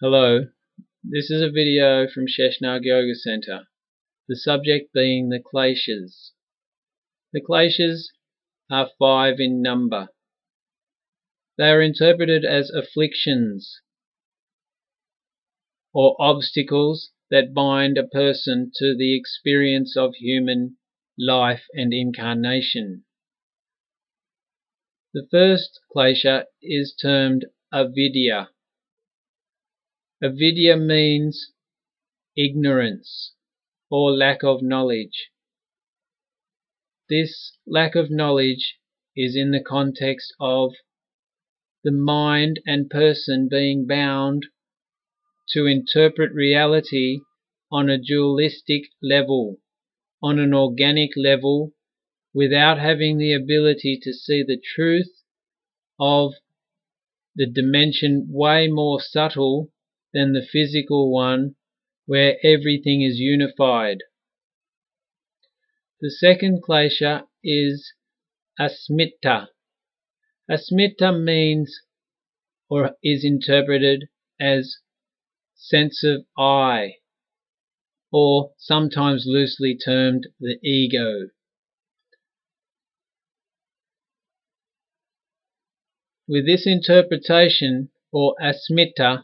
Hello, this is a video from Sheshnaag Yoga Center, the subject being the Kleshas. The Kleshas are 5 in number. They are interpreted as afflictions or obstacles that bind a person to the experience of human life and incarnation. The first Klesha is termed avidya. Avidya means ignorance or lack of knowledge. This lack of knowledge is in the context of the mind and person being bound to interpret reality on a dualistic level, on an organic level, without having the ability to see the truth of the dimension way more subtle than the physical one, where everything is unified. The second klesha is asmita. Asmita means or is interpreted as sense of I, or sometimes loosely termed the ego. With this interpretation, or asmita,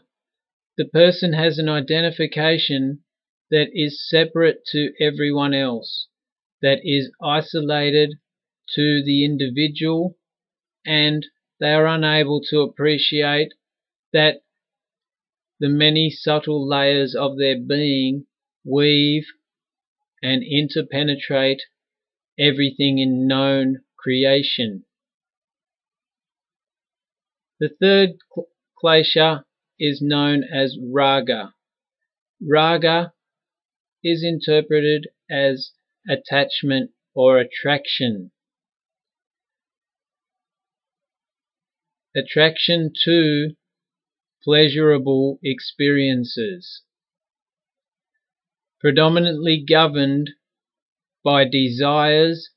the person has an identification that is separate to everyone else, that is isolated to the individual, and they are unable to appreciate that the many subtle layers of their being weave and interpenetrate everything in known creation. The third klesha is known as raga. Raga is interpreted as attachment or attraction. Attraction to pleasurable experiences, predominantly governed by desires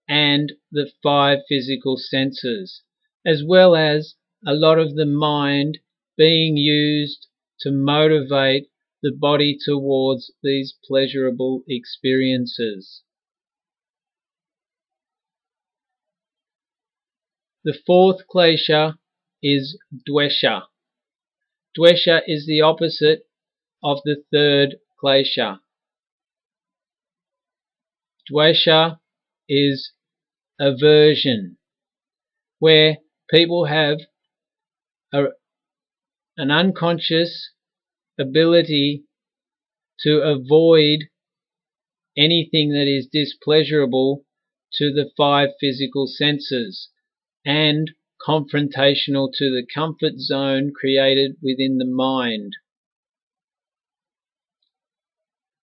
and the 5 physical senses, as well as a lot of the mind being used to motivate the body towards these pleasurable experiences. The fourth klesha is dvesha. Dvesha is the opposite of the third klesha. Dvesha is aversion, where people have an unconscious ability to avoid anything that is displeasurable to the 5 physical senses and confrontational to the comfort zone created within the mind.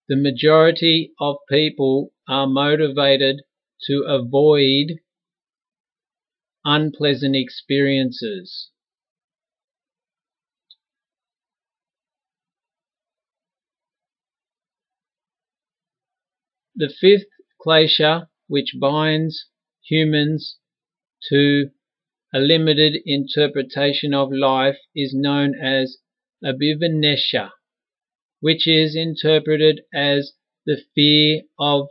The majority of people are motivated to avoid unpleasant experiences. The fifth klesha, which binds humans to a limited interpretation of life, is known as abhivanesha, which is interpreted as the fear of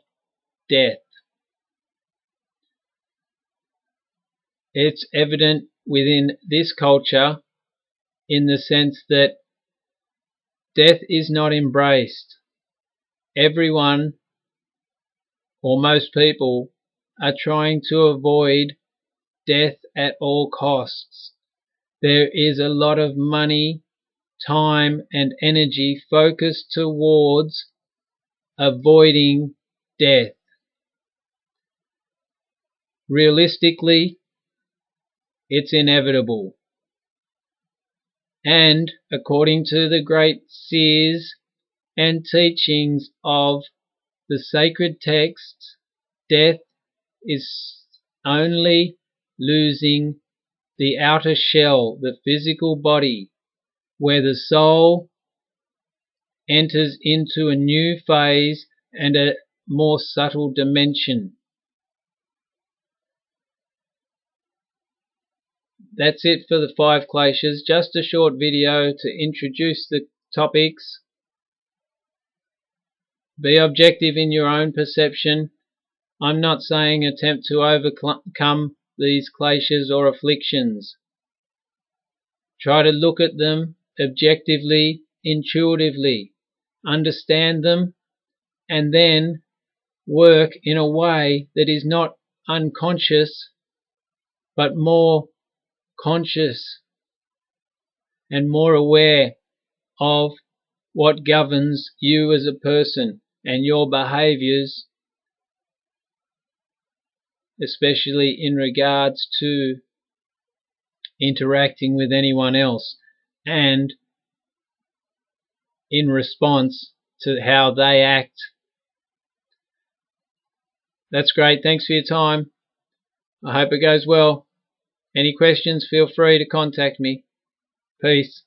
death. It's evident within this culture in the sense that death is not embraced. Everyone, or most people, are trying to avoid death at all costs. There is a lot of money, time and energy focused towards avoiding death. Realistically, it's inevitable. And according to the great seers and teachings of the sacred texts, death is only losing the outer shell, the physical body, where the soul enters into a new phase and a more subtle dimension. That's it for the 5 kleshas. Just a short video to introduce the topics. Be objective in your own perception. I'm not saying attempt to overcome these kleshas or afflictions. Try to look at them objectively, intuitively, understand them, and then work in a way that is not unconscious but more conscious and more aware of what governs you as a person and your behaviors, especially in regards to interacting with anyone else and in response to how they act. That's great. Thanks for your time. I hope it goes well. Any questions, feel free to contact me. Peace.